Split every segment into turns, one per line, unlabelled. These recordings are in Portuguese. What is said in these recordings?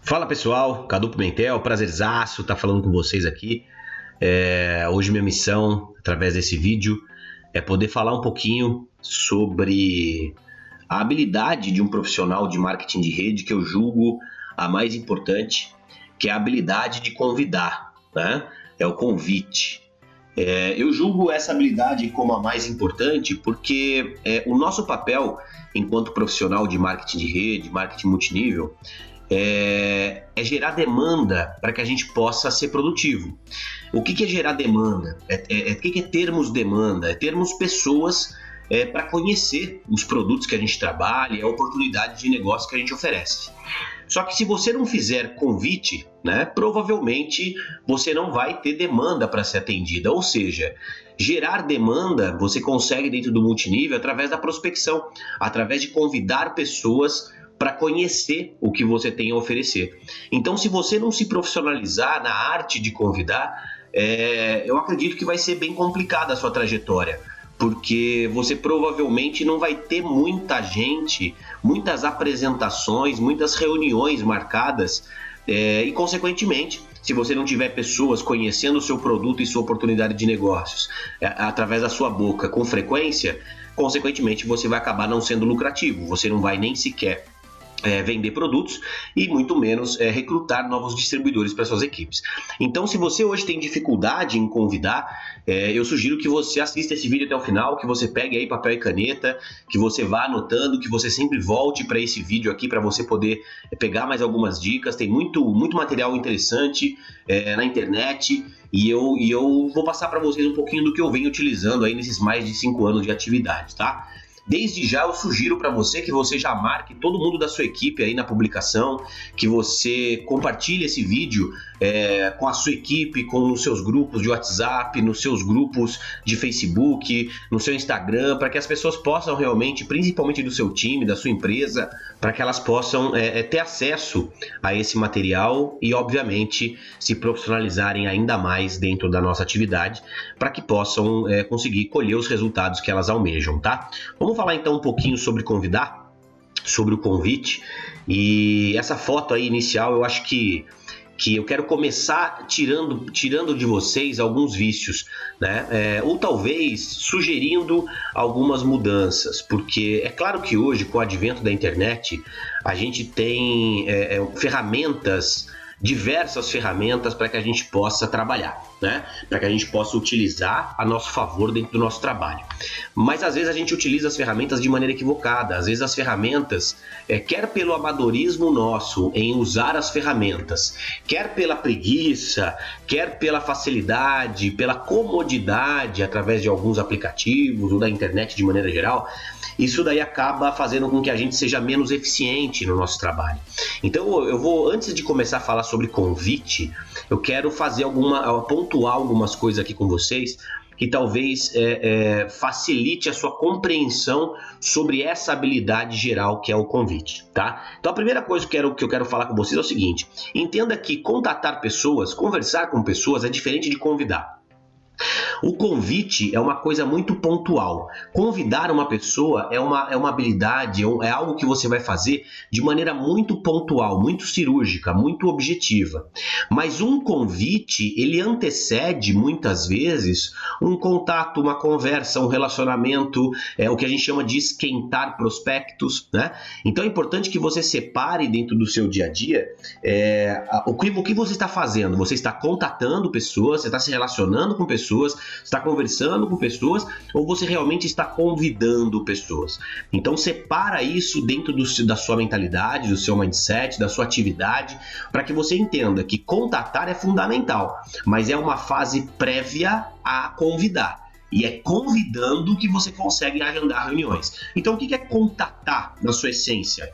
Fala pessoal, Cadu Pimentel, prazerzaço estar falando com vocês aqui. Hoje minha missão, através desse vídeo, é poder falar um pouquinho sobre a habilidade de um profissional de marketing de rede que eu julgo a mais importante, que é a habilidade de convidar, né? É o convite. Eu julgo essa habilidade como a mais importante porque o nosso papel enquanto profissional de marketing de rede, marketing multinível, é gerar demanda para que a gente possa ser produtivo. O que é gerar demanda? O que é termos demanda? É termos pessoas para conhecer os produtos que a gente trabalha e a oportunidade de negócio que a gente oferece. Só que se você não fizer convite, né, provavelmente você não vai ter demanda para ser atendida. Ou seja, gerar demanda você consegue dentro do multinível através da prospecção, através de convidar pessoas para conhecer o que você tem a oferecer. Então, se você não se profissionalizar na arte de convidar, eu acredito que vai ser bem complicada a sua trajetória, porque você provavelmente não vai ter muita gente, muitas apresentações, muitas reuniões marcadas, e consequentemente, se você não tiver pessoas conhecendo o seu produto e sua oportunidade de negócios através da sua boca com frequência, consequentemente você vai acabar não sendo lucrativo, você não vai nem sequer vender produtos e muito menos recrutar novos distribuidores para suas equipes. Então, se você hoje tem dificuldade em convidar, eu sugiro que você assista esse vídeo até o final, que você pegue aí papel e caneta, que você vá anotando, que você sempre volte para esse vídeo aqui para você poder pegar mais algumas dicas. Tem muito material interessante na internet e eu vou passar para vocês um pouquinho do que eu venho utilizando aí nesses mais de 5 anos de atividade, tá? Desde já eu sugiro para você que você já marque todo mundo da sua equipe aí na publicação, que você compartilhe esse vídeo com a sua equipe, com os seus grupos de WhatsApp, nos seus grupos de Facebook, no seu Instagram, para que as pessoas possam realmente, principalmente do seu time, da sua empresa, para que elas possam ter acesso a esse material e, obviamente, se profissionalizarem ainda mais dentro da nossa atividade, para que possam conseguir colher os resultados que elas almejam, tá? Vamos falar então um pouquinho sobre convidar, sobre o convite, e essa foto aí inicial eu acho que eu quero começar tirando de vocês alguns vícios, né? Ou talvez sugerindo algumas mudanças, porque é claro que hoje, com o advento da internet, a gente tem diversas ferramentas para que a gente possa trabalhar, né? Para que a gente possa utilizar a nosso favor dentro do nosso trabalho. Mas às vezes a gente utiliza as ferramentas de maneira equivocada. Às vezes as ferramentas, quer pelo amadorismo nosso em usar as ferramentas, quer pela preguiça, quer pela facilidade, pela comodidade através de alguns aplicativos ou da internet de maneira geral, isso daí acaba fazendo com que a gente seja menos eficiente no nosso trabalho. Então eu vou, antes de começar a falar sobre convite, eu quero pontuar algumas coisas aqui com vocês que talvez facilite a sua compreensão sobre essa habilidade geral que é o convite, tá? Então a primeira coisa que eu quero falar com vocês é o seguinte: entenda que contatar pessoas, conversar com pessoas é diferente de convidar. O convite é uma coisa muito pontual. Convidar uma pessoa é uma habilidade, é algo que você vai fazer de maneira muito pontual, muito cirúrgica, muito objetiva. Mas um convite, ele antecede muitas vezes um contato, uma conversa, um relacionamento, o que a gente chama de esquentar prospectos, né? Então é importante que você separe dentro do seu dia a dia o que você está fazendo. Você está contatando pessoas, você está se relacionando com pessoas, está conversando com pessoas, ou você realmente está convidando pessoas. Então separa isso dentro da sua mentalidade, do seu mindset, da sua atividade, para que você entenda que contatar é fundamental, mas é uma fase prévia a convidar. E é convidando que você consegue agendar reuniões. Então o que é contatar na sua essência?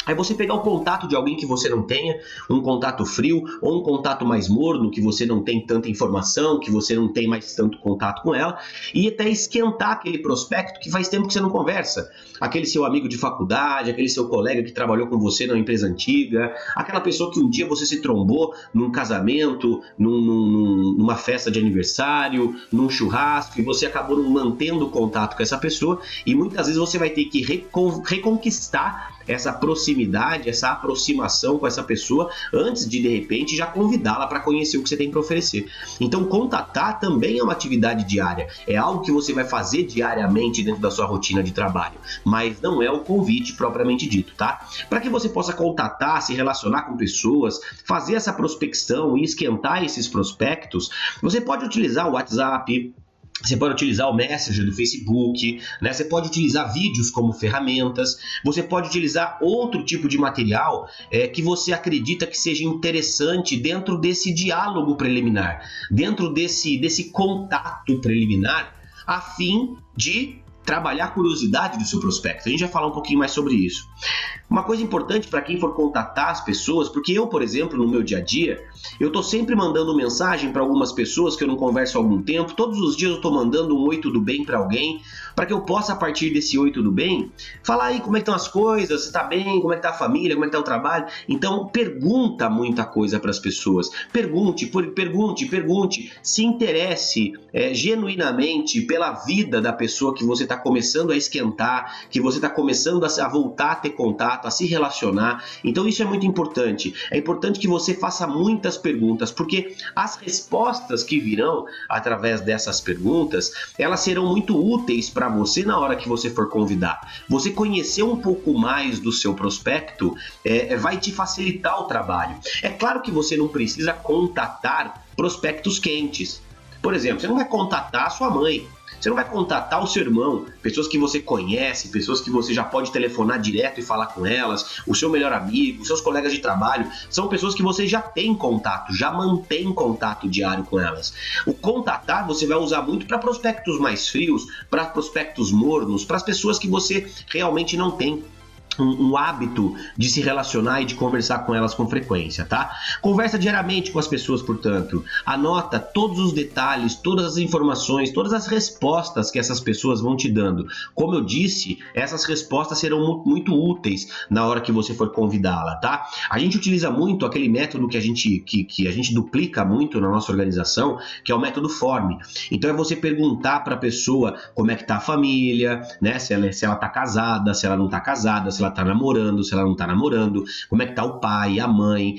É você pegar o contato de alguém que você não tenha, um contato frio ou um contato mais morno, que você não tem tanta informação, que você não tem mais tanto contato com ela, e até esquentar aquele prospecto que faz tempo que você não conversa. Aquele seu amigo de faculdade, aquele seu colega que trabalhou com você numa empresa antiga, aquela pessoa que um dia você se trombou num casamento, numa festa de aniversário, num churrasco, e você acabou não mantendo contato com essa pessoa, e muitas vezes você vai ter que reconquistar essa proximidade, essa aproximação com essa pessoa antes de repente, já convidá-la para conhecer o que você tem para oferecer. Então, contatar também é uma atividade diária, é algo que você vai fazer diariamente dentro da sua rotina de trabalho, mas não é o convite propriamente dito, tá? Para que você possa contatar, se relacionar com pessoas, fazer essa prospecção e esquentar esses prospectos, você pode utilizar o WhatsApp, você pode utilizar o Messenger do Facebook, né? Você pode utilizar vídeos como ferramentas, você pode utilizar outro tipo de material que você acredita que seja interessante dentro desse diálogo preliminar, dentro desse contato preliminar, a fim de trabalhar a curiosidade do seu prospecto. A gente vai falar um pouquinho mais sobre isso. Uma coisa importante para quem for contatar as pessoas, porque eu, por exemplo, no meu dia a dia, eu tô sempre mandando mensagem para algumas pessoas que eu não converso há algum tempo. Todos os dias eu tô mandando um oi, tudo bem para alguém, para que eu possa, a partir desse oi, tudo bem, falar aí como é que estão as coisas, se tá bem, como é que tá a família, como é que tá o trabalho. Então, pergunta muita coisa para as pessoas. Pergunte, se interesse genuinamente pela vida da pessoa que você está começando a esquentar, que você está começando a voltar a ter contato, a se relacionar. Então isso é muito importante. É importante que você faça muitas perguntas, porque as respostas que virão através dessas perguntas, elas serão muito úteis para você na hora que você for convidar. Você conhecer um pouco mais do seu prospecto vai te facilitar o trabalho. É claro que você não precisa contatar prospectos quentes. Por exemplo, você não vai contatar a sua mãe, você não vai contatar o seu irmão, pessoas que você conhece, pessoas que você já pode telefonar direto e falar com elas, o seu melhor amigo, os seus colegas de trabalho, são pessoas que você já tem contato, já mantém contato diário com elas. O contatar você vai usar muito para prospectos mais frios, para prospectos mornos, para as pessoas que você realmente não tem um hábito de se relacionar e de conversar com elas com frequência, tá? Conversa diariamente com as pessoas, portanto. Anota todos os detalhes, todas as informações, todas as respostas que essas pessoas vão te dando. Como eu disse, essas respostas serão muito úteis na hora que você for convidá-la, tá? A gente utiliza muito aquele método que a gente duplica muito na nossa organização, que é o método FORM. Então é você perguntar para a pessoa como é que tá a família, né? Se ela tá casada, se ela não tá casada, se ela tá namorando, se ela não tá namorando, como é que tá o pai, a mãe,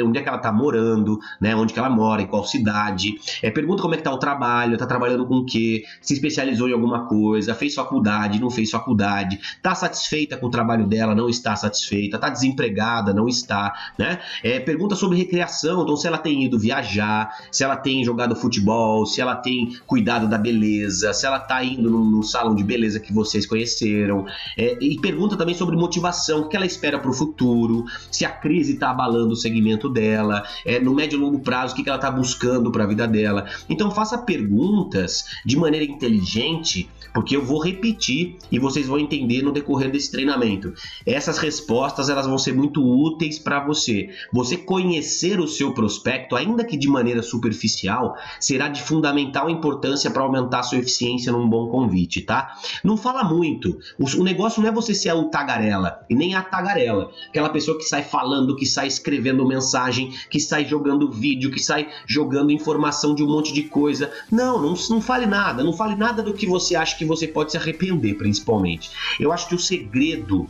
onde é que ela tá morando, né? Onde que ela mora, em qual cidade. Pergunta como é que tá o trabalho, tá trabalhando com o quê, se especializou em alguma coisa, fez faculdade, não fez faculdade, tá satisfeita com o trabalho dela, não está satisfeita, tá desempregada, não está, né? Pergunta sobre recreação, então se ela tem ido viajar, se ela tem jogado futebol, se ela tem cuidado da beleza, se ela tá indo no salão de beleza que vocês conheceram, e pergunta também sobre motivação, o que ela espera para o futuro, se a crise está abalando o segmento dela, no médio e longo prazo, o que ela está buscando para a vida dela. Então faça perguntas de maneira inteligente, porque eu vou repetir e vocês vão entender no decorrer desse treinamento. Essas respostas elas vão ser muito úteis para você. Você conhecer o seu prospecto, ainda que de maneira superficial, será de fundamental importância para aumentar a sua eficiência num bom convite, tá? Não fala muito. O negócio não é você ser o tagarela e nem a tagarela, aquela pessoa que sai falando, que sai escrevendo mensagem, que sai jogando vídeo, que sai jogando informação de um monte de coisa. Não fale nada, não fale nada do que você acha que você pode se arrepender, principalmente. Eu acho que o segredo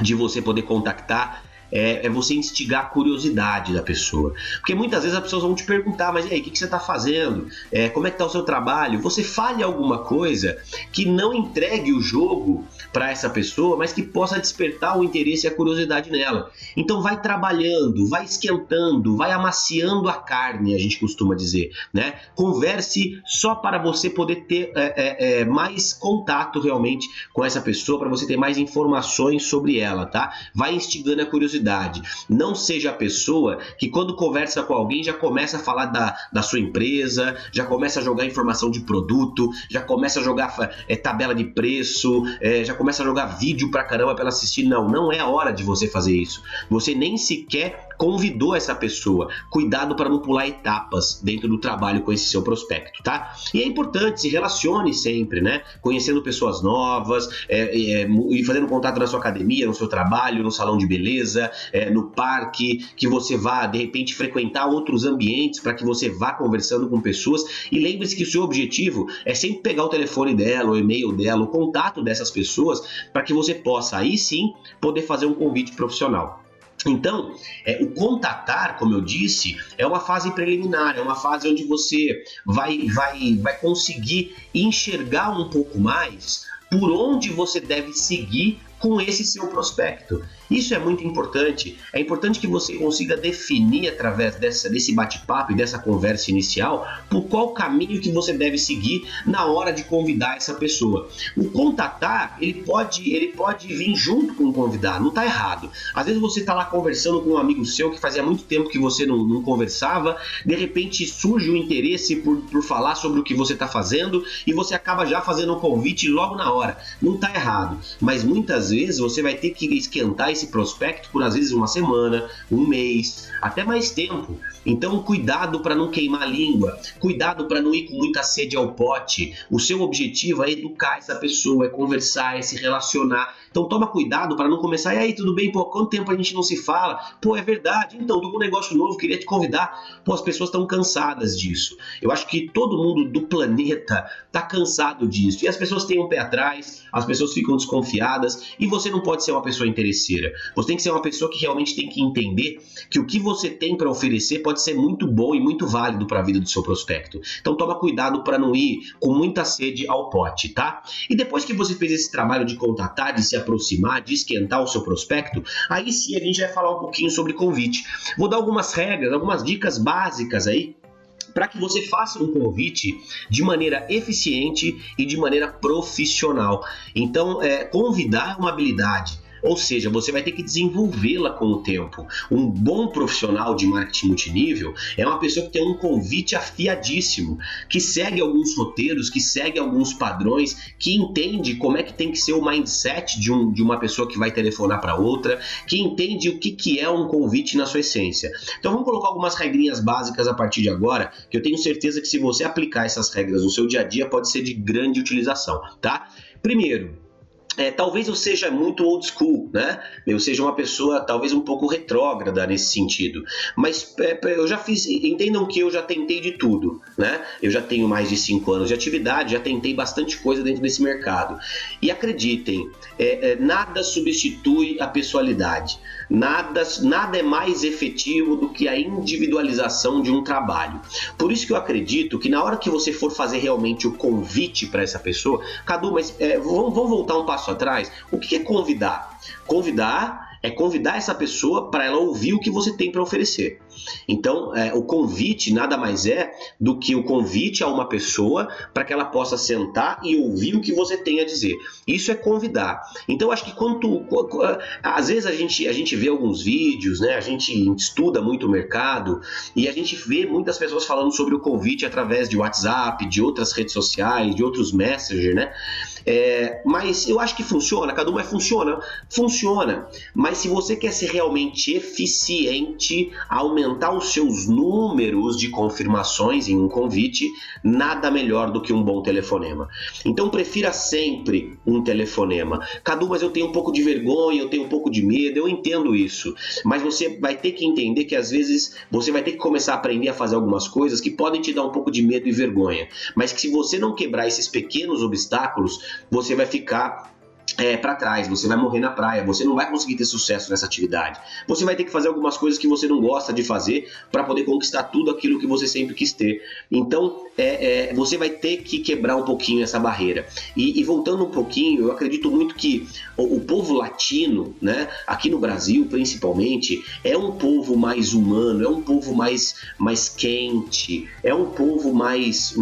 de você poder contactar é você instigar a curiosidade da pessoa. Porque muitas vezes as pessoas vão te perguntar, mas e aí, o que você está fazendo? Como é que está o seu trabalho? Você fale alguma coisa que não entregue o jogo para essa pessoa, mas que possa despertar o interesse e a curiosidade nela. Então vai trabalhando, vai esquentando, vai amaciando a carne, a gente costuma dizer, né? Converse só para você poder ter mais contato realmente com essa pessoa, para você ter mais informações sobre ela, tá? Vai instigando a curiosidade. Não seja a pessoa que quando conversa com alguém já começa a falar da sua empresa, já começa a jogar informação de produto, já começa a jogar tabela de preço, já começa a jogar vídeo pra caramba pra ela assistir. Não é a hora de você fazer isso. Você nem sequer convidou essa pessoa. Cuidado para não pular etapas dentro do trabalho com esse seu prospecto, tá? E é importante, se relacione sempre, né? Conhecendo pessoas novas, e fazendo contato na sua academia, no seu trabalho, no salão de beleza, no parque, que você vá, de repente, frequentar outros ambientes para que você vá conversando com pessoas. E lembre-se que o seu objetivo é sempre pegar o telefone dela, o e-mail dela, o contato dessas pessoas, para que você possa, aí sim, poder fazer um convite profissional. Então, o contatar, como eu disse, é uma fase preliminar, é uma fase onde você vai conseguir enxergar um pouco mais por onde você deve seguir com esse seu prospecto. Isso é muito importante. É importante que você consiga definir através desse bate-papo e dessa conversa inicial por qual caminho que você deve seguir na hora de convidar essa pessoa. O contatar, ele pode vir junto com o convidar, não está errado. Às vezes você está lá conversando com um amigo seu que fazia muito tempo que você não conversava, de repente surge o interesse por falar sobre o que você está fazendo e você acaba já fazendo um convite logo na hora. Não está errado, mas muitas vezes você vai ter que esquentar esse prospecto por às vezes uma semana, um mês, até mais tempo. Então cuidado para não queimar a língua, cuidado para não ir com muita sede ao pote. O seu objetivo é educar essa pessoa, é conversar, é se relacionar. Então toma cuidado para não começar, e aí, tudo bem? Pô, quanto tempo a gente não se fala? Pô, é verdade, então, tô com um negócio novo, queria te convidar. Pô, as pessoas estão cansadas disso. Eu acho que todo mundo do planeta tá cansado disso. E as pessoas têm um pé atrás, as pessoas ficam desconfiadas, e você não pode ser uma pessoa interesseira. Você tem que ser uma pessoa que realmente tem que entender que o que você tem para oferecer pode ser muito bom e muito válido para a vida do seu prospecto. Então toma cuidado para não ir com muita sede ao pote, tá? E depois que você fez esse trabalho de contatar, de se aproximar, de esquentar o seu prospecto, aí sim a gente vai falar um pouquinho sobre convite. Vou dar algumas regras, algumas dicas básicas aí para que você faça um convite de maneira eficiente e de maneira profissional. Então, convidar é uma habilidade. Ou seja, você vai ter que desenvolvê-la com o tempo. Um bom profissional de marketing multinível é uma pessoa que tem um convite afiadíssimo, que segue alguns roteiros, que segue alguns padrões, que entende como é que tem que ser o mindset de uma pessoa que vai telefonar para outra, que entende o que é um convite na sua essência. Então vamos colocar algumas regrinhas básicas a partir de agora, que eu tenho certeza que se você aplicar essas regras no seu dia a dia pode ser de grande utilização, tá? Primeiro, talvez eu seja muito old school, né? Eu seja uma pessoa talvez um pouco retrógrada nesse sentido, mas eu já entendam que eu já tentei de tudo, né? Eu já tenho mais de 5 anos de atividade, já tentei bastante coisa dentro desse mercado. E acreditem, nada substitui a pessoalidade, nada é mais efetivo do que a individualização de um trabalho. Por isso que eu acredito que na hora que você for fazer realmente o convite para essa pessoa, Cadu, mas vamos voltar um passo atrás. O que é convidar? Convidar é convidar essa pessoa para ela ouvir o que você tem para oferecer. Então, o convite nada mais é do que o convite a uma pessoa para que ela possa sentar e ouvir o que você tem a dizer. Isso é convidar. Então, acho que às vezes a gente vê alguns vídeos, né? A gente estuda muito o mercado e a gente vê muitas pessoas falando sobre o convite através de WhatsApp, de outras redes sociais, de outros Messenger, né? Mas eu acho que funciona, cada um funciona, mas se você quer ser realmente eficiente, aumentar os seus números de confirmações em um convite, nada melhor do que um bom telefonema. Então prefira sempre um telefonema. Cadu, mas eu tenho um pouco de vergonha, eu tenho um pouco de medo, eu entendo isso, mas você vai ter que entender que às vezes você vai ter que começar a aprender a fazer algumas coisas que podem te dar um pouco de medo e vergonha, mas que se você não quebrar esses pequenos obstáculos, você vai ficar para trás, você vai morrer na praia, você não vai conseguir ter sucesso nessa atividade. Você vai ter que fazer algumas coisas que você não gosta de fazer para poder conquistar tudo aquilo que você sempre quis ter. Então, você vai ter que quebrar um pouquinho essa barreira. E voltando um pouquinho, eu acredito muito que o povo latino, né, aqui no Brasil principalmente, é um povo mais humano, é um povo mais quente, é um povo mais...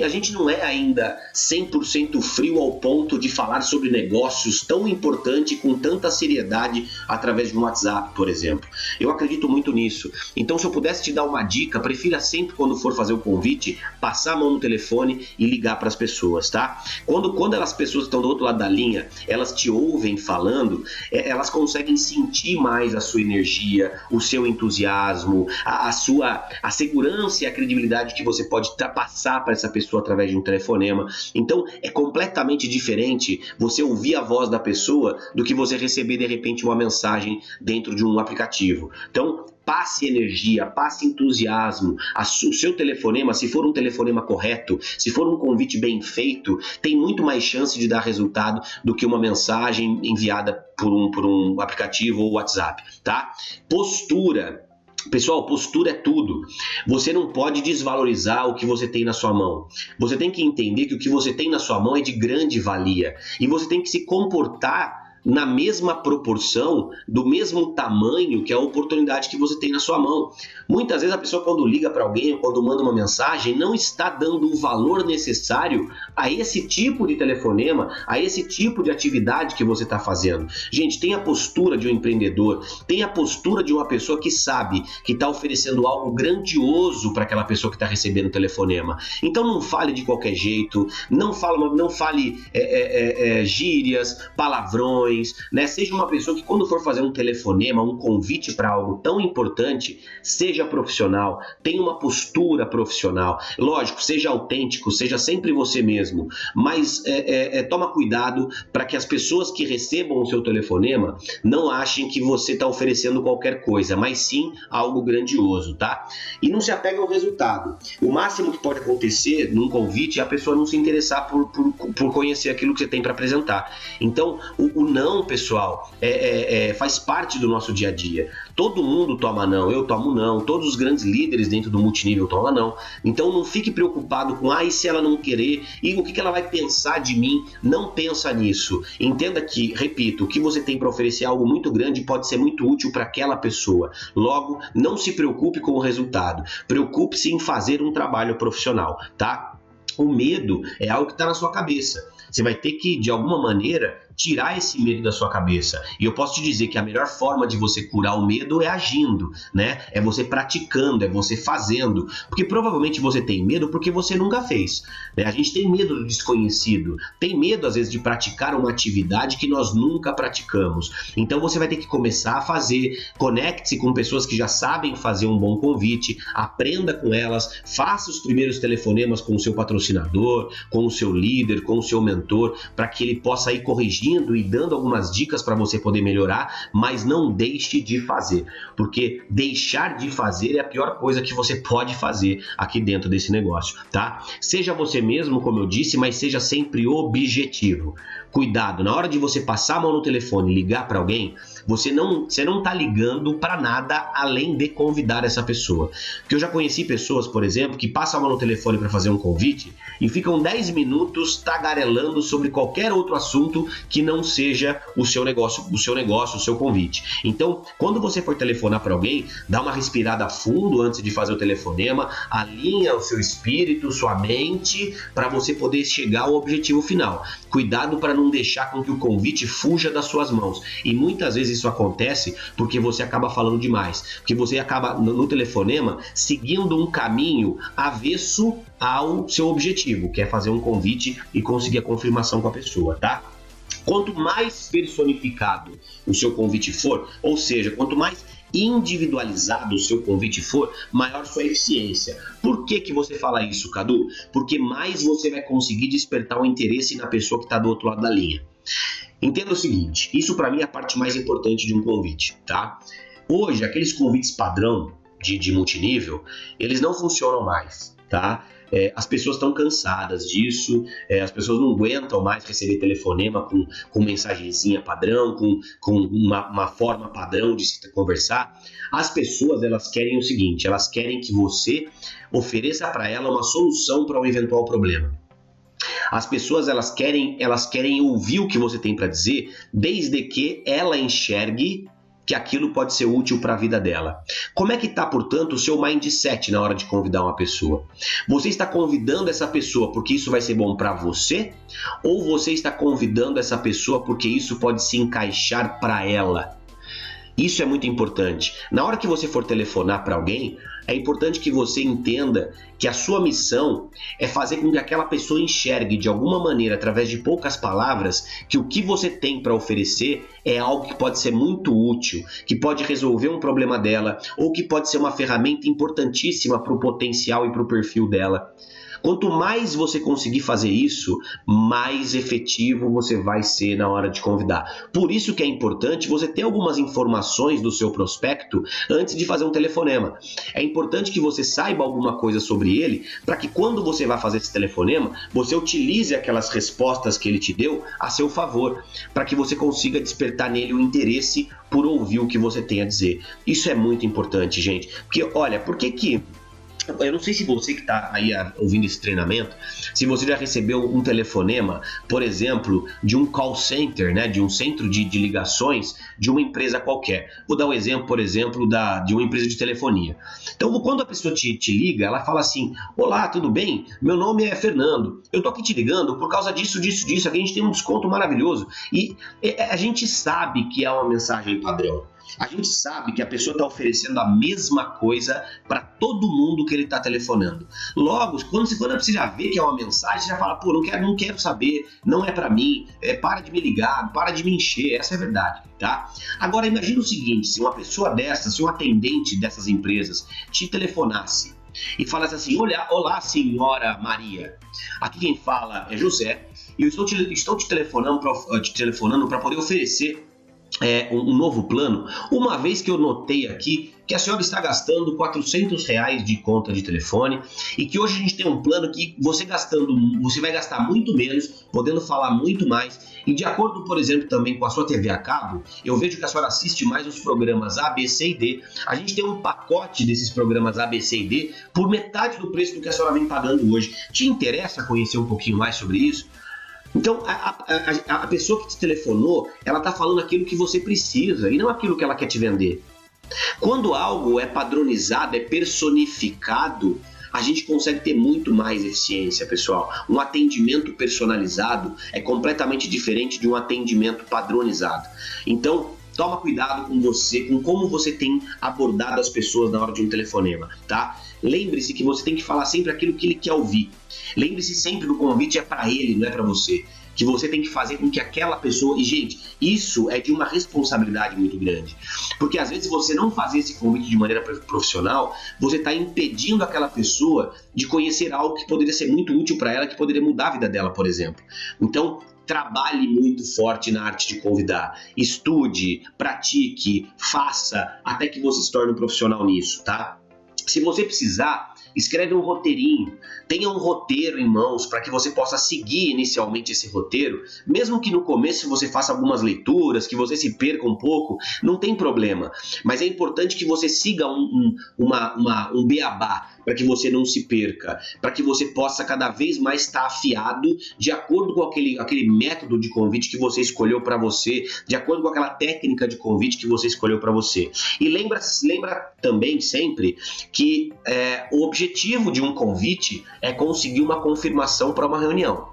a gente não é ainda 100% frio ao ponto de falar sobre sobre negócios tão importante com tanta seriedade através de um WhatsApp, por exemplo. Eu acredito muito nisso. Então, se eu pudesse te dar uma dica, prefira sempre, quando for fazer o convite, passar a mão no telefone e ligar para as pessoas, tá? Quando as pessoas estão do outro lado da linha, elas te ouvem falando, elas conseguem sentir mais a sua energia, o seu entusiasmo, a segurança e a credibilidade que você pode passar para essa pessoa através de um telefonema. Então, é completamente diferente você ouvir a voz da pessoa do que você receber, de repente, uma mensagem dentro de um aplicativo. Então, passe energia, passe entusiasmo. O seu telefonema, se for um telefonema correto, se for um convite bem feito, tem muito mais chance de dar resultado do que uma mensagem enviada por um aplicativo ou WhatsApp, tá? Postura. Pessoal, postura é tudo. Você não pode desvalorizar o que você tem na sua mão. Você tem que entender que o que você tem na sua mão é de grande valia. E você tem que se comportar na mesma proporção, do mesmo tamanho que a oportunidade que você tem na sua mão. Muitas vezes a pessoa, quando liga para alguém ou quando manda uma mensagem, não está dando o valor necessário a esse tipo de telefonema, a esse tipo de atividade que você está fazendo. Gente, tem a postura de um empreendedor, tem a postura de uma pessoa que sabe que está oferecendo algo grandioso para aquela pessoa que está recebendo o telefonema. Então não fale de qualquer jeito, não fale gírias, palavrões, né? Seja uma pessoa que, quando for fazer um telefonema, um convite para algo tão importante, seja profissional, tenha uma postura profissional. Lógico, seja autêntico, seja sempre você mesmo, mas toma cuidado para que as pessoas que recebam o seu telefonema não achem que você está oferecendo qualquer coisa, mas sim algo grandioso, tá? E não se apega ao resultado. O máximo que pode acontecer num convite é a pessoa não se interessar por conhecer aquilo que você tem para apresentar. Então, o não, pessoal, faz parte do nosso dia a dia. Todo mundo toma não, eu tomo não, todos os grandes líderes dentro do multinível tomam não. Então não fique preocupado com, e se ela não querer, e o que ela vai pensar de mim? Não pensa nisso. Entenda que, repito, o que você tem para oferecer é algo muito grande e pode ser muito útil para aquela pessoa. Logo, não se preocupe com o resultado. Preocupe-se em fazer um trabalho profissional, tá? O medo é algo que está na sua cabeça. Você vai ter que, de alguma maneira, tirar esse medo da sua cabeça. E eu posso te dizer que a melhor forma de você curar o medo é agindo, né? É você praticando, é você fazendo. Porque provavelmente você tem medo porque você nunca fez, né? A gente tem medo do desconhecido, tem medo às vezes de praticar uma atividade que nós nunca praticamos. Então você vai ter que começar a fazer, conecte-se com pessoas que já sabem fazer um bom convite, aprenda com elas, faça os primeiros telefonemas com o seu patrocinador, com o seu líder, com o seu mentor, para que ele possa ir corrigindo e dando algumas dicas para você poder melhorar, mas não deixe de fazer, porque deixar de fazer é a pior coisa que você pode fazer aqui dentro desse negócio, tá? Seja você mesmo, como eu disse, mas seja sempre objetivo. Cuidado, na hora de você passar a mão no telefone e ligar para alguém, você não está ligando para nada além de convidar essa pessoa. Porque eu já conheci pessoas, por exemplo, que passam a mão no telefone para fazer um convite e ficam 10 minutos tagarelando sobre qualquer outro assunto que não seja o seu negócio, o seu convite. Então, quando você for telefonar para alguém, dá uma respirada fundo antes de fazer o telefonema, alinha o seu espírito, sua mente, para você poder chegar ao objetivo final. Cuidado para não deixar com que o convite fuja das suas mãos. E muitas vezes isso acontece porque você acaba falando demais, porque você acaba no telefonema seguindo um caminho avesso ao seu objetivo, que é fazer um convite e conseguir a confirmação com a pessoa, tá? Quanto mais personificado o seu convite for, ou seja, quanto mais individualizado o seu convite for, maior sua eficiência. Por que você fala isso, Cadu? Porque mais você vai conseguir despertar o interesse na pessoa que está do outro lado da linha. Entenda o seguinte, isso para mim é a parte mais importante de um convite, tá? Hoje, aqueles convites padrão de multinível, eles não funcionam mais, tá? As pessoas estão cansadas disso, as pessoas não aguentam mais receber telefonema com mensagenzinha padrão, com uma forma padrão de se conversar. As pessoas, elas querem o seguinte, elas querem que você ofereça para ela uma solução para um eventual problema. As pessoas, elas querem ouvir o que você tem para dizer, desde que ela enxergue que aquilo pode ser útil para a vida dela. Como é que está, portanto, o seu mindset na hora de convidar uma pessoa? Você está convidando essa pessoa porque isso vai ser bom para você? Ou você está convidando essa pessoa porque isso pode se encaixar para ela? Isso é muito importante. Na hora que você for telefonar para alguém, é importante que você entenda que a sua missão é fazer com que aquela pessoa enxergue de alguma maneira, através de poucas palavras, que o que você tem para oferecer é algo que pode ser muito útil, que pode resolver um problema dela, ou que pode ser uma ferramenta importantíssima para o potencial e para o perfil dela. Quanto mais você conseguir fazer isso, mais efetivo você vai ser na hora de convidar. Por isso que é importante você ter algumas informações do seu prospecto antes de fazer um telefonema. É importante que você saiba alguma coisa sobre ele, para que quando você vai fazer esse telefonema, você utilize aquelas respostas que ele te deu a seu favor, para que você consiga despertar nele o interesse por ouvir o que você tem a dizer. Isso é muito importante, gente. Porque, olha, por que eu não sei se você que está aí ouvindo esse treinamento, se você já recebeu um telefonema, por exemplo, de um call center, né, de um centro de ligações de uma empresa qualquer. Vou dar um exemplo, por exemplo, de uma empresa de telefonia. Então, quando a pessoa te liga, ela fala assim: olá, tudo bem? Meu nome é Fernando, eu tô aqui te ligando por causa disso, aqui a gente tem um desconto maravilhoso. E a gente sabe que é uma mensagem padrão. A gente sabe que a pessoa está oferecendo a mesma coisa para todo mundo que ele está telefonando. Logo, quando você já vê que é uma mensagem, você já fala: pô, não quero saber, não é para mim, para de me ligar, para de me encher. Essa é a verdade, tá? Agora, imagina o seguinte: se uma pessoa dessas, se um atendente dessas empresas te telefonasse e falasse assim: olá, senhora Maria, aqui quem fala é José, e eu estou te telefonando para poder oferecer um novo plano, uma vez que eu notei aqui que a senhora está gastando R$400 de conta de telefone e que hoje a gente tem um plano que você vai gastar muito menos, podendo falar muito mais, e de acordo, por exemplo, também com a sua TV a cabo, eu vejo que a senhora assiste mais os programas A, B, C e D. A gente tem um pacote desses programas A, B, C e D por metade do preço do que a senhora vem pagando hoje. Te interessa conhecer um pouquinho mais sobre isso? Então, a pessoa que te telefonou, ela está falando aquilo que você precisa e não aquilo que ela quer te vender. Quando algo é padronizado, é personificado, a gente consegue ter muito mais eficiência, pessoal. Um atendimento personalizado é completamente diferente de um atendimento padronizado. Então, toma cuidado com como você tem abordado as pessoas na hora de um telefonema, tá? Lembre-se que você tem que falar sempre aquilo que ele quer ouvir. Lembre-se sempre que o convite é para ele, não é para você. Que você tem que fazer com que aquela pessoa... E, gente, isso é de uma responsabilidade muito grande. Porque, às vezes, você não fazer esse convite de maneira profissional, você está impedindo aquela pessoa de conhecer algo que poderia ser muito útil para ela, que poderia mudar a vida dela, por exemplo. Então, trabalhe muito forte na arte de convidar. Estude, pratique, faça, até que você se torne um profissional nisso, tá? Se você precisar, escreve um roteirinho, tenha um roteiro em mãos para que você possa seguir inicialmente esse roteiro, mesmo que no começo você faça algumas leituras, que você se perca um pouco, não tem problema, mas é importante que você siga um beabá, para que você não se perca, para que você possa cada vez mais estar afiado de acordo com aquele método de convite que você escolheu para você, de acordo com aquela técnica de convite que você escolheu para você. E lembra também sempre que o objetivo de um convite é conseguir uma confirmação para uma reunião.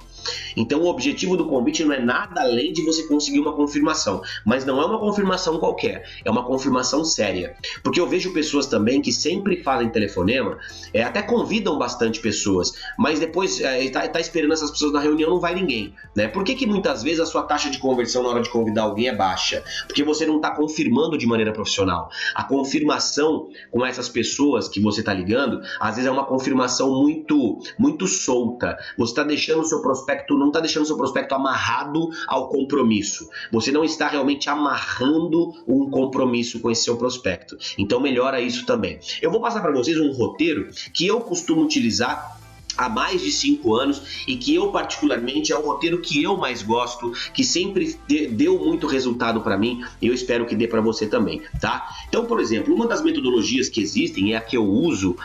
Então o objetivo do convite não é nada além de você conseguir uma confirmação, mas não é uma confirmação qualquer, é uma confirmação séria. Porque eu vejo pessoas também que sempre fazem telefonema, até convidam bastante pessoas, mas depois tá esperando essas pessoas na reunião, não vai ninguém, né? Por que muitas vezes a sua taxa de conversão na hora de convidar alguém é baixa? Porque você não está confirmando de maneira profissional. A confirmação com essas pessoas que você está ligando, às vezes é uma confirmação muito solta. Você está deixando o seu prospecto, não está deixando o seu prospecto amarrado ao compromisso. Você não está realmente amarrando um compromisso com esse seu prospecto. Então melhora isso também. Eu vou passar para vocês um roteiro que eu costumo utilizar há mais de 5 anos e que eu particularmente é o roteiro que eu mais gosto, que sempre deu muito resultado para mim e eu espero que dê para você também, tá? Então, por exemplo, uma das metodologias que existem, é a que eu uso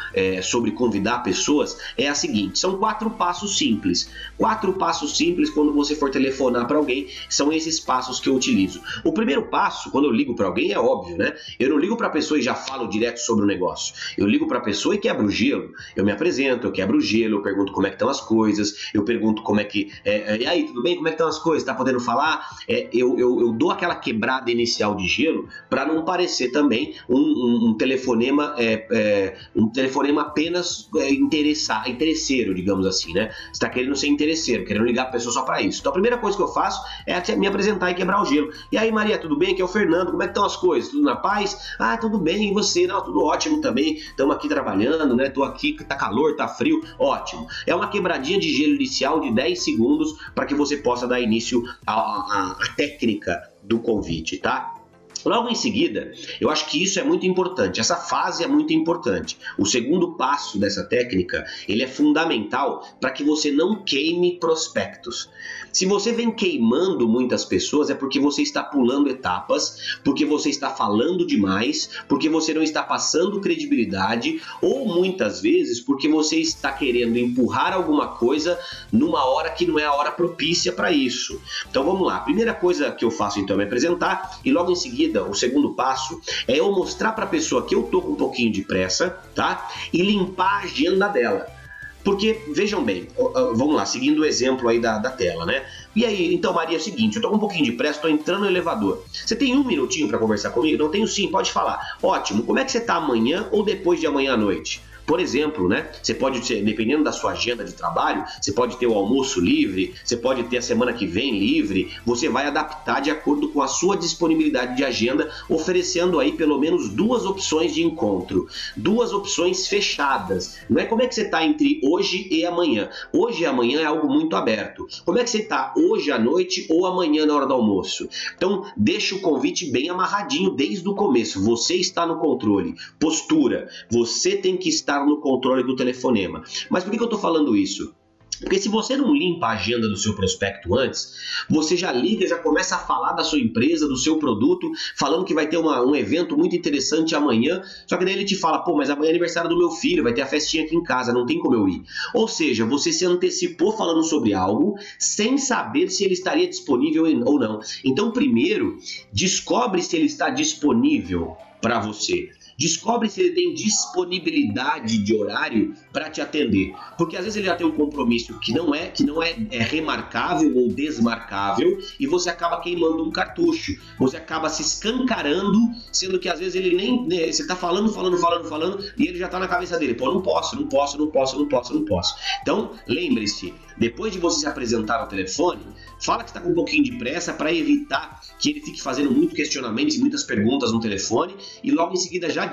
sobre convidar pessoas, é a seguinte: são 4 passos simples. 4 passos simples quando você for telefonar para alguém, são esses passos que eu utilizo. O primeiro passo, quando eu ligo para alguém, é óbvio, né? Eu não ligo para a pessoa e já falo direto sobre o negócio. Eu ligo para a pessoa e quebro o gelo. Eu me apresento, eu quebro o gelo, eu pergunto como é que estão as coisas, eu pergunto como é que... e aí, tudo bem? Como é que estão as coisas? Tá podendo falar? Eu dou aquela quebrada inicial de gelo para não parecer também um telefonema apenas interesseiro, digamos assim, né? Você está querendo ser interesseiro, querendo ligar a pessoa só para isso. Então a primeira coisa que eu faço é me apresentar e quebrar o gelo. E aí, Maria, tudo bem? Aqui é o Fernando, como é que estão as coisas? Tudo na paz? Ah, tudo bem, e você? Não, tudo ótimo também, estamos aqui trabalhando, né? Tô aqui, tá calor, tá frio, ótimo. É uma quebradinha de gelo inicial de 10 segundos para que você possa dar início à técnica do convite, tá? Logo em seguida, eu acho que isso é muito importante, essa fase é muito importante. O segundo passo dessa técnica, ele é fundamental para que você não queime prospectos. Se você vem queimando muitas pessoas, é porque você está pulando etapas, porque você está falando demais, porque você não está passando credibilidade, ou muitas vezes porque você está querendo empurrar alguma coisa numa hora que não é a hora propícia para isso. Então vamos lá, a primeira coisa que eu faço então é me apresentar e logo em seguida o segundo passo é eu mostrar para a pessoa que eu tô com um pouquinho de pressa, tá? E limpar a agenda dela. Porque, vejam bem, vamos lá, seguindo o exemplo aí da tela, né? E aí, então, Maria, é o seguinte, eu tô com um pouquinho de pressa, tô entrando no elevador. Você tem 1 minutinho para conversar comigo? Não tenho sim, pode falar. Ótimo, como é que você tá amanhã ou depois de amanhã à noite? Por exemplo, né? Você pode ter, dependendo da sua agenda de trabalho, você pode ter o almoço livre, você pode ter a semana que vem livre, você vai adaptar de acordo com a sua disponibilidade de agenda, oferecendo aí pelo menos 2 opções de encontro, 2 opções fechadas. Não é como é que você está entre hoje e amanhã. Hoje e amanhã é algo muito aberto. Como é que você está hoje à noite ou amanhã na hora do almoço? Então, deixa o convite bem amarradinho desde o começo. Você está no controle. Postura. Você tem que estar no controle do telefonema. Mas por que eu estou falando isso? Porque se você não limpa a agenda do seu prospecto antes, você já liga, já começa a falar da sua empresa, do seu produto, falando que vai ter um evento muito interessante amanhã, só que daí ele te fala, pô, mas amanhã é aniversário do meu filho, vai ter a festinha aqui em casa, não tem como eu ir. Ou seja, você se antecipou falando sobre algo sem saber se ele estaria disponível ou não. Então, primeiro, descobre se ele está disponível para você. Descobre se ele tem disponibilidade de horário para te atender. Porque às vezes ele já tem um compromisso que não é remarcável ou desmarcável e você acaba queimando um cartucho. Você acaba se escancarando, sendo que às vezes ele nem... Você está falando e ele já está na cabeça dele. Pô, não posso. Então, lembre-se, depois de você se apresentar ao telefone, fala que está com um pouquinho de pressa para evitar que ele fique fazendo muito questionamentos e muitas perguntas no telefone e logo em seguida já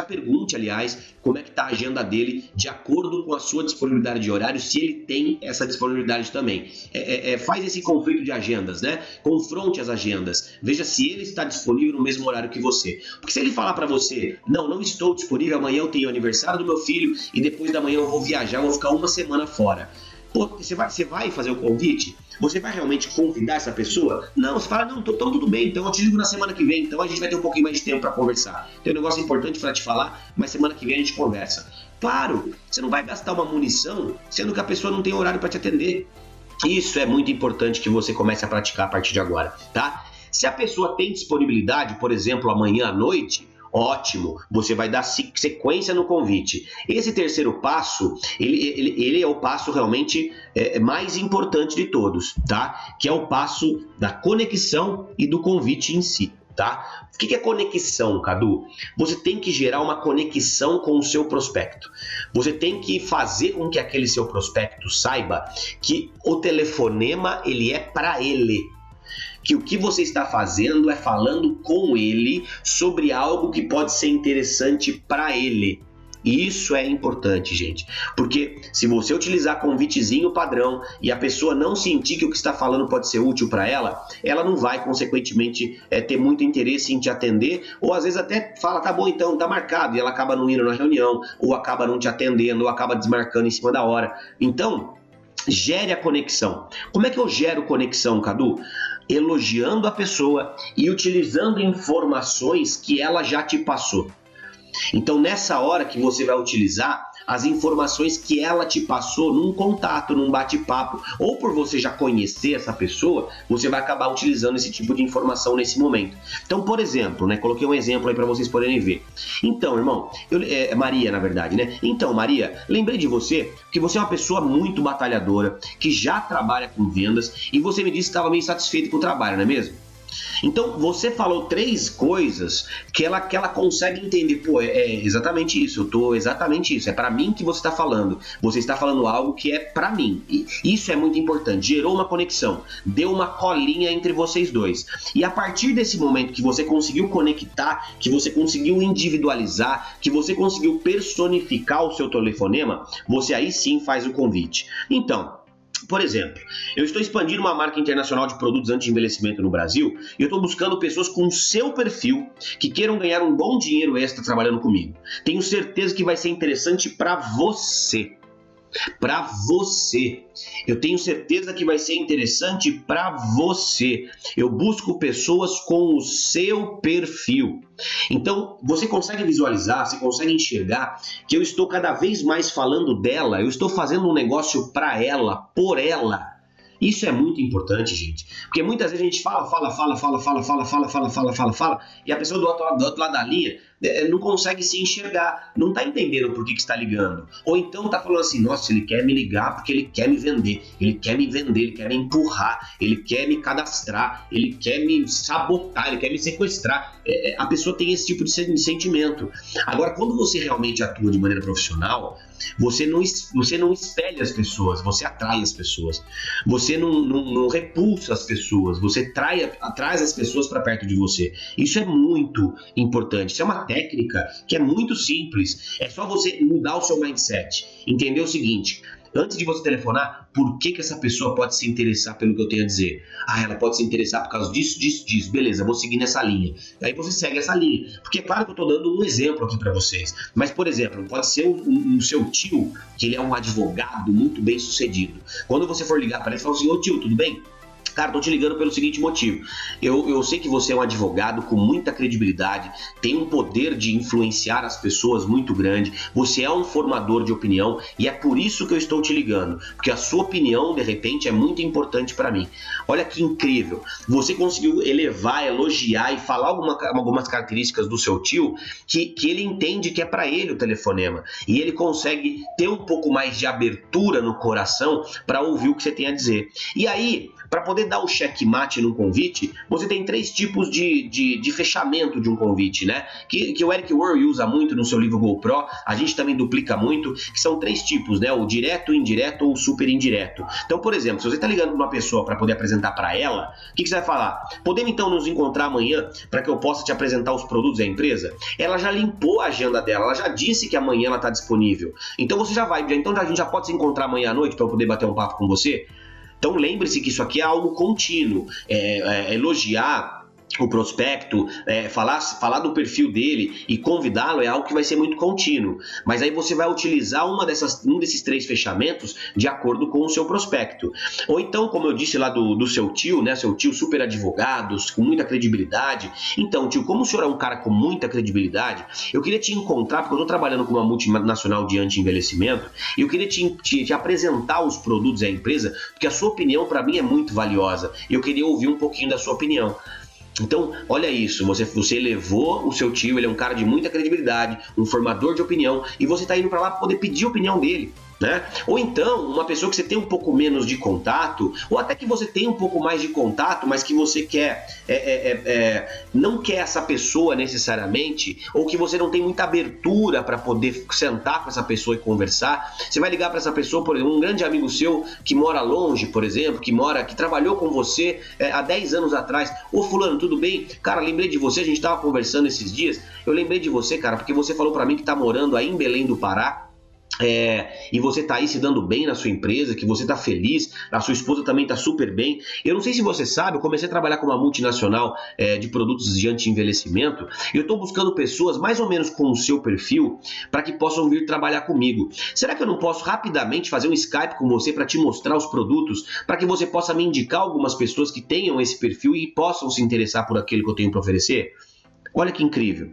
pergunte, aliás, como é que está a agenda dele de acordo com a sua disponibilidade de horário, se ele tem essa disponibilidade também. Faz esse conflito de agendas, né? Confronte as agendas, veja se ele está disponível no mesmo horário que você. Porque se ele falar para você, não estou disponível, amanhã eu tenho aniversário do meu filho e depois da manhã eu vou viajar, eu vou ficar 1 semana fora. Pô, você vai fazer o convite? Você vai realmente convidar essa pessoa? Não, você fala, não, então tudo bem, então eu te ligo na semana que vem, então a gente vai ter um pouquinho mais de tempo para conversar. Tem um negócio importante para te falar, mas semana que vem a gente conversa. Claro, você não vai gastar uma munição, sendo que a pessoa não tem horário para te atender. Isso é muito importante que você comece a praticar a partir de agora, tá? Se a pessoa tem disponibilidade, por exemplo, amanhã à noite, ótimo, você vai dar sequência no convite. Esse terceiro passo, ele é o passo realmente mais importante de todos, tá? Que é o passo da conexão e do convite em si, tá? O que é conexão, Cadu? Você tem que gerar uma conexão com o seu prospecto. Você tem que fazer com que aquele seu prospecto saiba que o telefonema, ele é para ele. Que o que você está fazendo é falando com ele sobre algo que pode ser interessante para ele. Isso é importante, gente, porque se você utilizar convitezinho padrão e a pessoa não sentir que o que está falando pode ser útil para ela, ela não vai, consequentemente, ter muito interesse em te atender, ou às vezes até fala, tá bom então, tá marcado, e ela acaba não indo na reunião, ou acaba não te atendendo, ou acaba desmarcando em cima da hora. Então, gere a conexão. Como é que eu gero conexão, Cadu? Elogiando a pessoa e utilizando informações que ela já te passou. Então, nessa hora que você vai utilizar as informações que ela te passou num contato, num bate-papo, ou por você já conhecer essa pessoa, você vai acabar utilizando esse tipo de informação nesse momento. Então, por exemplo, né, coloquei um exemplo aí para vocês poderem ver. Então, irmão, Maria, na verdade, né? Então, Maria, lembrei de você, que você é uma pessoa muito batalhadora, que já trabalha com vendas, e você me disse que estava meio satisfeito com o trabalho, não é mesmo? Então, você falou 3 coisas que ela consegue entender. Pô, é exatamente isso, exatamente isso. É para mim que você está falando. Você está falando algo que é para mim. E isso é muito importante. Gerou uma conexão, deu uma colinha entre vocês dois. E a partir desse momento que você conseguiu conectar, que você conseguiu individualizar, que você conseguiu personificar o seu telefonema, você aí sim faz o convite. Então, por exemplo, eu estou expandindo uma marca internacional de produtos anti-envelhecimento no Brasil e eu estou buscando pessoas com o seu perfil que queiram ganhar um bom dinheiro extra trabalhando comigo. Tenho certeza que vai ser interessante para você. Para você. Eu tenho certeza que vai ser interessante para você. Eu busco pessoas com o seu perfil. Então, você consegue visualizar, você consegue enxergar que eu estou cada vez mais falando dela, eu estou fazendo um negócio para ela, por ela. Isso é muito importante, gente, porque muitas vezes a gente fala, e a pessoa do outro lado da linha não consegue se enxergar, não está entendendo por que está ligando. Ou então está falando assim, nossa, ele quer me ligar porque ele quer me vender, ele quer me vender, ele quer me empurrar, ele quer me cadastrar, ele quer me sabotar, ele quer me sequestrar. A pessoa tem esse tipo de sentimento. Agora, quando você realmente atua de maneira profissional, você não espelha as pessoas, você atrai as pessoas. Você não repulsa as pessoas, você traz as pessoas para perto de você. Isso é muito importante. Isso é uma técnica que é muito simples. É só você mudar o seu mindset. Entender o seguinte: antes de você telefonar, por que essa pessoa pode se interessar pelo que eu tenho a dizer? Ah, ela pode se interessar por causa disso, disso, disso. Beleza, vou seguir nessa linha. Aí você segue essa linha. Porque é claro que eu estou dando um exemplo aqui para vocês. Mas, por exemplo, pode ser o seu tio, que ele é um advogado muito bem sucedido. Quando você for ligar para ele, fala assim, ô tio, tudo bem? Cara, tô te ligando pelo seguinte motivo. Eu sei que você é um advogado com muita credibilidade, tem um poder de influenciar as pessoas muito grande, você é um formador de opinião e é por isso que eu estou te ligando, porque a sua opinião, de repente, é muito importante para mim. Olha que incrível, você conseguiu elevar, elogiar e falar algumas características do seu tio que ele entende que é para ele o telefonema e ele consegue ter um pouco mais de abertura no coração para ouvir o que você tem a dizer. E aí, para poder dar o checkmate num convite, você tem 3 tipos de fechamento de um convite, né? Que o Eric Worre usa muito no seu livro GoPro, a gente também duplica muito, que são 3 tipos, né? O direto, o indireto ou o super indireto. Então, por exemplo, se você está ligando para uma pessoa para poder apresentar para ela, o que você vai falar? Podemos então nos encontrar amanhã para que eu possa te apresentar os produtos da empresa? Ela já limpou a agenda dela, ela já disse que amanhã ela está disponível. Então você já vai, então a gente já pode se encontrar amanhã à noite para eu poder bater um papo com você? Então lembre-se que isso aqui é algo contínuo, elogiar o prospecto, falar do perfil dele e convidá-lo é algo que vai ser muito contínuo. Mas aí você vai utilizar um desses 3 fechamentos de acordo com o seu prospecto. Ou então, como eu disse lá do seu tio, né? Seu tio super advogado, com muita credibilidade. Então, tio, como o senhor é um cara com muita credibilidade, eu queria te encontrar, porque eu estou trabalhando com uma multinacional de anti-envelhecimento, e eu queria te apresentar os produtos da empresa, porque a sua opinião para mim é muito valiosa. E eu queria ouvir um pouquinho da sua opinião. Então, olha isso, você elevou o seu tio, ele é um cara de muita credibilidade, um formador de opinião, e você está indo para lá para poder pedir a opinião dele. né? Ou então, uma pessoa que você tem um pouco menos de contato, ou até que você tem um pouco mais de contato, mas que você quer, não quer essa pessoa necessariamente, ou que você não tem muita abertura para poder sentar com essa pessoa e conversar. Você vai ligar para essa pessoa, por exemplo, um grande amigo seu que mora longe, por exemplo, que trabalhou com você há 10 anos atrás. Ô fulano, tudo bem? Cara, lembrei de você, a gente estava conversando esses dias, eu lembrei de você, cara, porque você falou para mim que está morando aí em Belém do Pará, e você tá aí se dando bem na sua empresa, que você tá feliz, a sua esposa também tá super bem. Eu não sei se você sabe, eu comecei a trabalhar com uma multinacional de produtos de anti-envelhecimento e eu tô buscando pessoas mais ou menos com o seu perfil para que possam vir trabalhar comigo. Será que eu não posso rapidamente fazer um Skype com você para te mostrar os produtos, para que você possa me indicar algumas pessoas que tenham esse perfil e possam se interessar por aquilo que eu tenho para oferecer? Olha que incrível.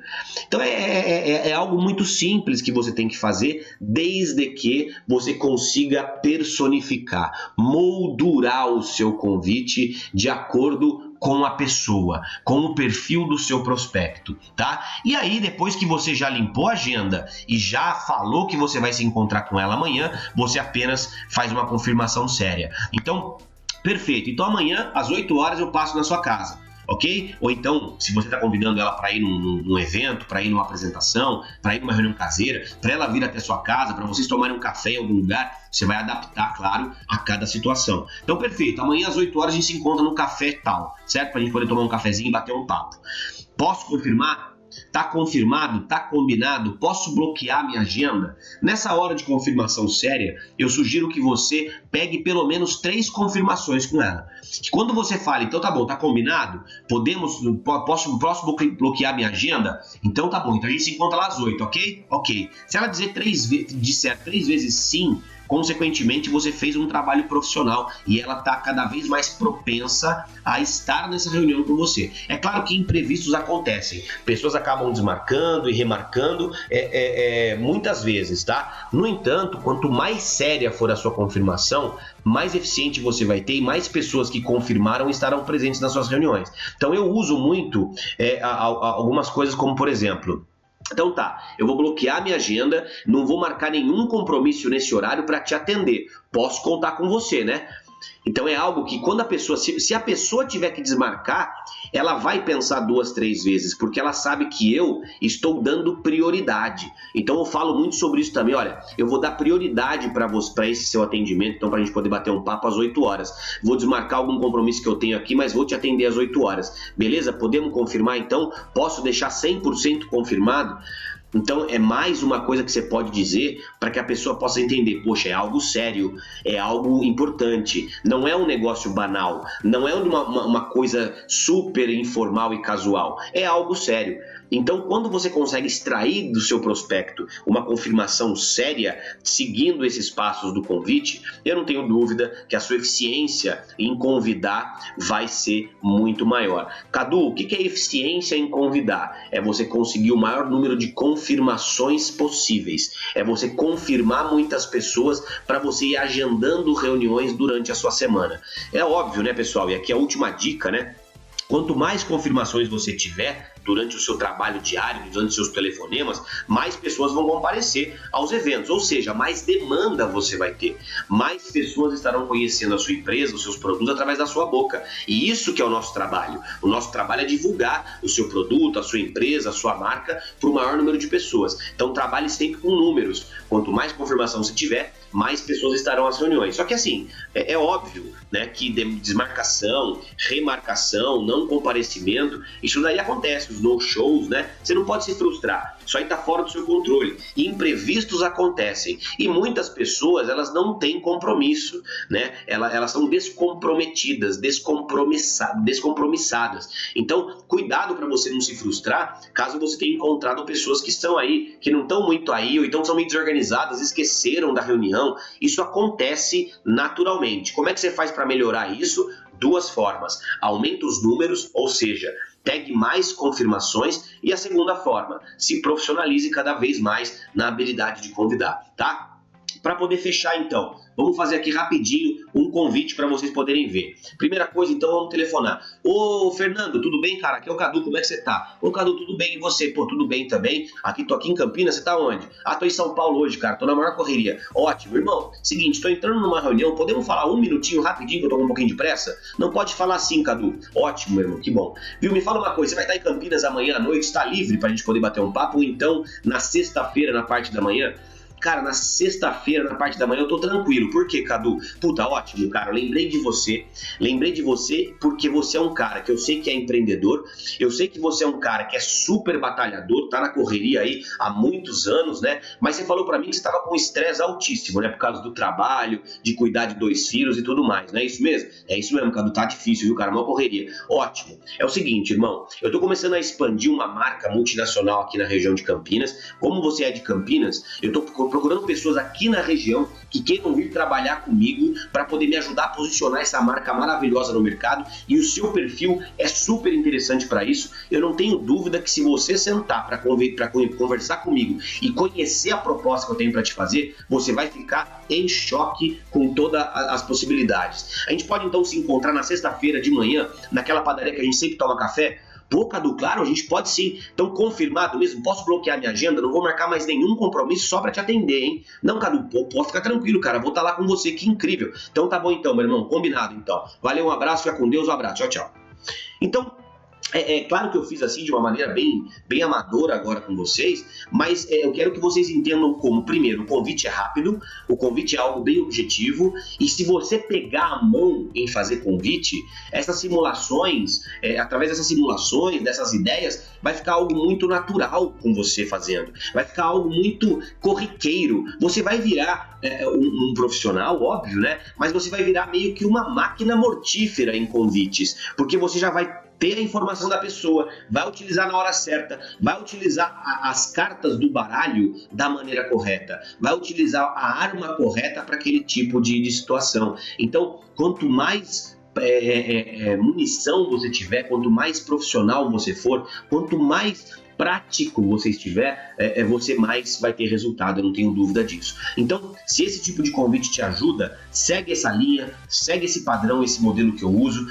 Então é algo muito simples que você tem que fazer, desde que você consiga personificar, moldurar o seu convite de acordo com a pessoa, com o perfil do seu prospecto, tá? E aí, depois que você já limpou a agenda e já falou que você vai se encontrar com ela amanhã, você apenas faz uma confirmação séria. Então, perfeito. Então amanhã, às 8 horas, eu passo na sua casa. Ok? Ou então, se você está convidando ela para ir num evento, para ir numa apresentação, para ir numa reunião caseira, para ela vir até sua casa, para vocês tomarem um café em algum lugar, você vai adaptar, claro, a cada situação. Então, perfeito. Amanhã às 8 horas a gente se encontra no café tal, certo? Para a gente poder tomar um cafezinho e bater um papo. Posso confirmar? Tá confirmado? Tá combinado? Posso bloquear minha agenda? Nessa hora de confirmação séria, eu sugiro que você pegue pelo menos 3 confirmações com ela. Que quando você fala, então tá bom, tá combinado? Posso bloquear minha agenda? Então tá bom, então a gente se encontra lá às 8, ok? Ok. Se ela disser 3 vezes sim, consequentemente você fez um trabalho profissional e ela está cada vez mais propensa a estar nessa reunião com você. É claro que imprevistos acontecem, pessoas acabam desmarcando e remarcando muitas vezes, tá? No entanto, quanto mais séria for a sua confirmação, mais eficiente você vai ter e mais pessoas que confirmaram estarão presentes nas suas reuniões. Então eu uso muito algumas coisas como, por exemplo, então tá, eu vou bloquear minha agenda, não vou marcar nenhum compromisso nesse horário para te atender. Posso contar com você, né? Então é algo que quando a pessoa, se a pessoa tiver que desmarcar, ela vai pensar 2, 3 vezes, porque ela sabe que eu estou dando prioridade. Então eu falo muito sobre isso também, olha, eu vou dar prioridade para esse seu atendimento, então para a gente poder bater um papo às 8 horas. Vou desmarcar algum compromisso que eu tenho aqui, mas vou te atender às 8 horas. Beleza? Podemos confirmar então? Posso deixar 100% confirmado? Então é mais uma coisa que você pode dizer para que a pessoa possa entender, poxa, é algo sério, é algo importante, não é um negócio banal, não é uma coisa super informal e casual, é algo sério. Então, quando você consegue extrair do seu prospecto uma confirmação séria, seguindo esses passos do convite, eu não tenho dúvida que a sua eficiência em convidar vai ser muito maior. Cadu, o que é eficiência em convidar? É você conseguir o maior número de confirmações possíveis. É você confirmar muitas pessoas para você ir agendando reuniões durante a sua semana. É óbvio, né, pessoal? E aqui a última dica, né? Quanto mais confirmações você tiver durante o seu trabalho diário, durante os seus telefonemas, mais pessoas vão comparecer aos eventos, ou seja, mais demanda você vai ter, mais pessoas estarão conhecendo a sua empresa, os seus produtos através da sua boca, e isso que é o nosso trabalho. O nosso trabalho é divulgar o seu produto, a sua empresa, a sua marca para o maior número de pessoas. Então trabalhe sempre com números, quanto mais confirmação você tiver, mais pessoas estarão às reuniões. Só que assim, é óbvio, né, que desmarcação, remarcação, não comparecimento, isso daí acontece, os no-shows, né? Você não pode se frustrar, isso aí está fora do seu controle. Imprevistos acontecem e muitas pessoas, elas não têm compromisso, né? Elas são descomprometidas, descompromissadas. Então, cuidado para você não se frustrar, caso você tenha encontrado pessoas que estão aí, que não estão muito aí, ou então são meio desorganizadas, esqueceram da reunião. Isso acontece naturalmente. Como é que você faz para melhorar isso? 2 formas. Aumenta os números, ou seja, pegue mais confirmações, e a segunda forma, se profissionalize cada vez mais na habilidade de convidar, tá? para poder fechar então, vamos fazer aqui rapidinho um convite para vocês poderem ver. Primeira coisa, então, vamos telefonar. Ô, Fernando, tudo bem, cara? Aqui é o Cadu, como é que você tá? Ô, Cadu, tudo bem? E você? Pô, tudo bem também? Tô aqui em Campinas, você tá onde? Ah, tô em São Paulo hoje, cara, tô na maior correria. Ótimo, irmão. Seguinte, tô entrando numa reunião, podemos falar um minutinho rapidinho, que eu tô com um pouquinho de pressa? Não pode falar assim, Cadu. Ótimo, meu irmão, que bom. Viu, me fala uma coisa, você vai estar em Campinas amanhã à noite, está livre pra gente poder bater um papo? Ou então, na sexta-feira, na parte da manhã? Cara, na sexta-feira, na parte da manhã, eu tô tranquilo. Por quê, Cadu? Puta, ótimo, cara. Eu lembrei de você. Lembrei de você porque você é um cara que eu sei que é empreendedor. Eu sei que você é um cara que é super batalhador, tá na correria aí há muitos anos, né? Mas você falou pra mim que você tava com um estresse altíssimo, né? Por causa do trabalho, de cuidar de 2 filhos e tudo mais, não é isso mesmo? É isso mesmo, Cadu. Tá difícil, viu, cara? Uma correria. Ótimo. É o seguinte, irmão. Eu tô começando a expandir uma marca multinacional aqui na região de Campinas. Como você é de Campinas, eu tô procurando pessoas aqui na região que queiram vir trabalhar comigo para poder me ajudar a posicionar essa marca maravilhosa no mercado, e o seu perfil é super interessante para isso. Eu não tenho dúvida que se você sentar para conversar comigo e conhecer a proposta que eu tenho para te fazer, você vai ficar em choque com todas as possibilidades. A gente pode então se encontrar na sexta-feira de manhã, naquela padaria que a gente sempre toma café? Pô, Cadu, claro, a gente pode sim. Então, confirmado mesmo, posso bloquear minha agenda, não vou marcar mais nenhum compromisso só pra te atender, hein? Não, Cadu, pô, pode ficar tranquilo, cara, vou estar lá com você, que incrível. Então tá bom então, meu irmão, combinado então. Valeu, um abraço, fica com Deus, um abraço, tchau, tchau. Então, é claro que eu fiz assim de uma maneira bem amadora agora com vocês, mas eu quero que vocês entendam como, primeiro, o convite é rápido, o convite é algo bem objetivo, e se você pegar a mão em fazer convite, essas simulações, através dessas simulações, dessas ideias, vai ficar algo muito natural com você fazendo, vai ficar algo muito corriqueiro. Você vai virar um profissional, óbvio, né? Mas você vai virar meio que uma máquina mortífera em convites, porque você já vai ter a informação da pessoa, vai utilizar na hora certa, vai utilizar as cartas do baralho da maneira correta, vai utilizar a arma correta para aquele tipo de situação. Então, quanto mais munição você tiver, quanto mais profissional você for, quanto mais prático você estiver, você mais vai ter resultado, eu não tenho dúvida disso. Então, se esse tipo de convite te ajuda, segue essa linha, segue esse padrão, esse modelo que eu uso,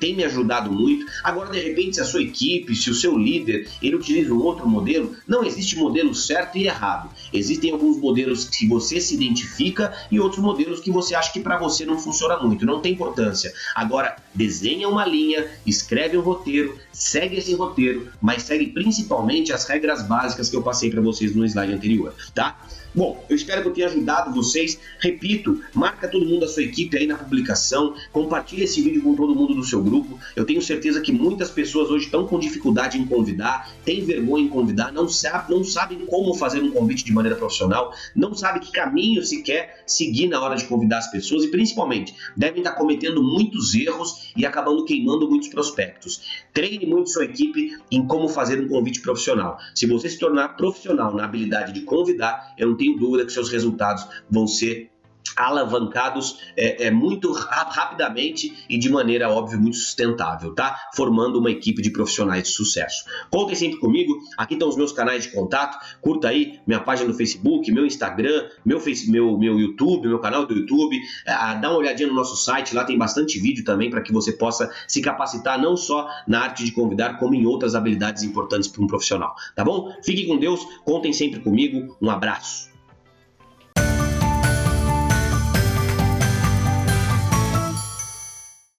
tem me ajudado muito. Agora, de repente, se a sua equipe, se o seu líder, ele utiliza um outro modelo, não existe modelo certo e errado. Existem alguns modelos que você se identifica e outros modelos que você acha que para você não funciona muito, não tem importância. Agora, desenha uma linha, escreve um roteiro, segue esse roteiro, mas segue principalmente as regras básicas que eu passei para vocês no slide anterior, tá? Bom, eu espero que eu tenha ajudado vocês. Repito, marca todo mundo da sua equipe aí na publicação, compartilha esse vídeo com todo mundo do seu grupo. Eu tenho certeza que muitas pessoas hoje estão com dificuldade em convidar, têm vergonha em convidar, não sabem como fazer um convite de maneira profissional, não sabem que caminho se quer seguir na hora de convidar as pessoas e, principalmente, devem estar cometendo muitos erros e acabando queimando muitos prospectos. Treine muito sua equipe em como fazer um convite profissional. Se você se tornar profissional na habilidade de convidar, eu não tenho dúvida que seus resultados vão ser alavancados muito rapidamente e de maneira, óbvio, muito sustentável, tá? Formando uma equipe de profissionais de sucesso. Contem sempre comigo, aqui estão os meus canais de contato, curta aí minha página no Facebook, meu Instagram, meu YouTube, meu canal do YouTube, dá uma olhadinha no nosso site, lá tem bastante vídeo também para que você possa se capacitar não só na arte de convidar, como em outras habilidades importantes para um profissional, tá bom? Fiquem com Deus, contem sempre comigo, um abraço.